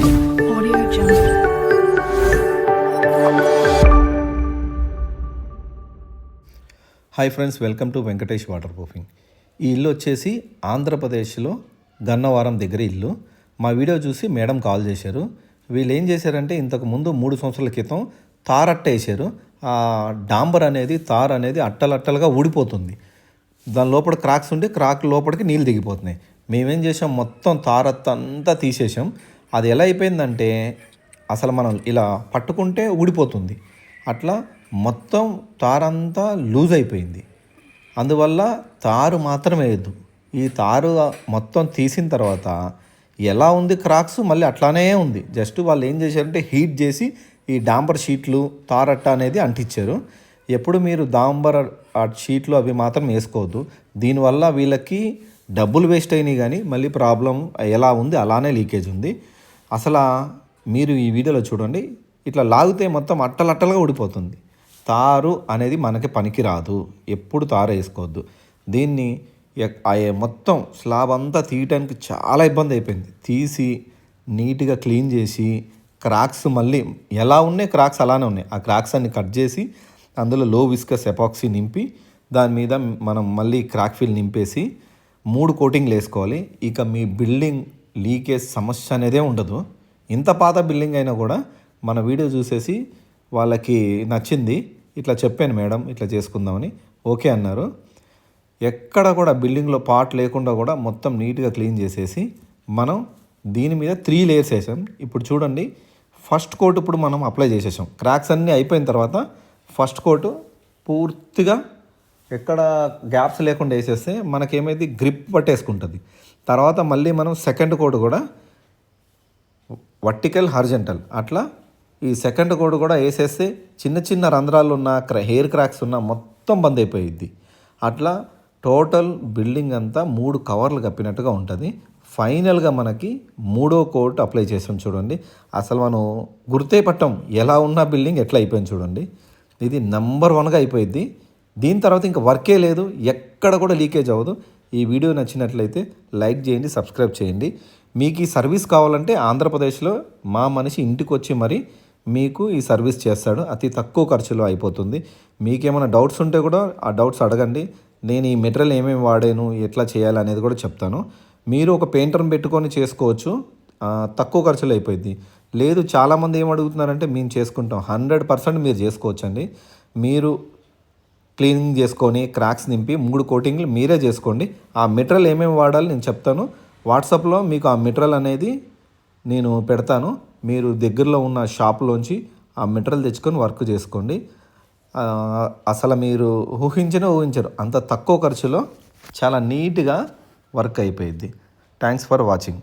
Audio Jungle. Hi friends, welcome to Venkatesh water proofing. ఈ ఇల్లు వచ్చేసి ఆంధ్రప్రదేశ్లో గన్నవరం దగ్గర ఇల్లు. మా వీడియో చూసి మేడం కాల్ చేశారు. వీళ్ళు ఏం చేశారంటే ఇంతకు ముందు 3 సంవత్సరాల క్రితం తారట్ట వేసారు. ఆ డాంబర్ అనేది తార్ అనేది అట్టలట్టలుగా ఊడిపోతుంది. దాని లోపల క్రాక్స్ ఉంటే క్రాక్ లోపలికి నీళ్ళు దిగిపోతున్నాయి. మేమేం చేసాం, మొత్తం తారత్త అంతా తీసేసాం. అది ఎలా అయిపోయిందంటే అసలు మనం ఇలా పట్టుకుంటే ఊడిపోతుంది. అట్లా మొత్తం తారంతా లూజ్ అయిపోయింది. అందువల్ల తారు మాత్రం వేయద్దు. ఈ తారు మొత్తం తీసిన తర్వాత ఎలా ఉంది క్రాక్స్ మళ్ళీ అట్లానే ఉంది. జస్ట్ వాళ్ళు ఏం చేశారంటే హీట్ చేసి ఈ డాంబర్ షీట్లు తారట్ట అనేది అంటించారు. ఎప్పుడు మీరు డాంబర్ షీట్లు అవి మాత్రం వేసుకోవద్దు. దీనివల్ల వీళ్ళకి డబ్బులు వేస్ట్ అయినాయి, కానీ మళ్ళీ ప్రాబ్లం ఎలా ఉంది అలానే లీకేజ్ ఉంది. అసలు మీరు ఈ వీడియోలో చూడండి, ఇట్లా లాగితే మొత్తం అట్టలట్టలుగా ఊడిపోతుంది. తారు అనేది మనకి పనికి రాదు. ఎప్పుడు తారు వేసుకోవద్దు. దీన్ని మొత్తం స్లాబ్ అంతా తీయటానికి చాలా ఇబ్బంది అయిపోయింది. తీసి నీట్గా క్లీన్ చేసి క్రాక్స్ మళ్ళీ ఎలా ఉన్నాయి క్రాక్స్ అలానే ఉన్నాయి. ఆ క్రాక్స్ అన్ని కట్ చేసి అందులో లో విస్కస్ ఎపాక్సీ నింపి దాని మీద మనం మళ్ళీ క్రాక్ ఫిల్ నింపేసి 3 కోటింగ్లు వేసుకోవాలి. ఇక మీ బిల్డింగ్ లీకేజ్ సమస్య అనేదే ఉండదు. ఇంత పాత బిల్డింగ్ అయినా కూడా మన వీడియో చూసేసి వాళ్ళకి నచ్చింది, ఇట్లా చెప్పాను మేడం ఇట్లా చేసుకుందామని ఓకే అన్నారు. ఎక్కడ కూడా బిల్డింగ్లో పార్ట్ లేకుండా కూడా మొత్తం నీట్గా క్లీన్ చేసేసి మనం దీని మీద 3 లేయర్స్ వేసాం. ఇప్పుడు చూడండి, ఫస్ట్ కోట్ ఇప్పుడు మనం అప్లై చేసేసాం. క్రాక్స్ అన్నీ అయిపోయిన తర్వాత ఫస్ట్ కోటు పూర్తిగా ఎక్కడ గ్యాప్స్ లేకుండా వేసేస్తే మనకేమైతే గ్రిప్ పట్టేసుకుంటుంది. తర్వాత మళ్ళీ మనం సెకండ్ కోట్ కూడా వర్టికల్ హారిజంటల్ అట్లా ఈ సెకండ్ కోడ్ కూడా వేసేస్తే చిన్న చిన్న రంధ్రాలు ఉన్న హెయిర్ క్రాక్స్ ఉన్న మొత్తం బంద్ అయిపోయిద్ది. అట్లా టోటల్ బిల్డింగ్ అంతా 3 కవర్లు కప్పినట్టుగా ఉంటుంది. ఫైనల్గా మనకి 3వ కోట్ అప్లై చేసాం. చూడండి, అసలు మనం గుర్తే పట్టం ఎలా ఉన్న బిల్డింగ్ ఎట్లా అయిపోయింది. చూడండి, ఇది నెంబర్ 1గా అయిపోయింది. దీని తర్వాత ఇంకా వర్కే లేదు, ఎక్కడ కూడా లీకేజ్ అవ్వదు. ఈ వీడియో నచ్చినట్లయితే లైక్ చేయండి, సబ్స్క్రైబ్ చేయండి. మీకు ఈ సర్వీస్ కావాలంటే ఆంధ్రప్రదేశ్లో మా మనిషి ఇంటికి వచ్చి మరి మీకు ఈ సర్వీస్ చేస్తాడు. అతి తక్కువ ఖర్చులో అయిపోతుంది. మీకేమైనా డౌట్స్ ఉంటే కూడా ఆ డౌట్స్ అడగండి. నేను ఈ మెటీరియల్ ఏమేమి వాడాను, ఎట్లా చేయాలి అనేది కూడా చెప్తాను. మీరు ఒక పెయింటర్ని పెట్టుకొని చేసుకోవచ్చు, తక్కువ ఖర్చులో అయిపోయింది. లేదు చాలామంది ఏం అడుగుతున్నారంటే మేము చేసుకుంటాం. 100% మీరు చేసుకోవచ్చండి. మీరు క్లీనింగ్ చేసుకొని క్రాక్స్ నింపి 3 కోటింగ్లు మీరే చేసుకోండి. ఆ మెటీరియల్ ఏమేమి వాడాలి నేను చెప్తాను. వాట్సాప్లో మీకు ఆ మెటీరియల్ అనేది నేను పెడతాను. మీరు దగ్గరలో ఉన్న షాప్లోంచి ఆ మెటీరియల్ తెచ్చుకొని వర్క్ చేసుకోండి. అసలు మీరు ఊహించరు, అంత తక్కువ ఖర్చులో చాలా నీట్గా వర్క్ అయిపోయింది. Thanks for watching.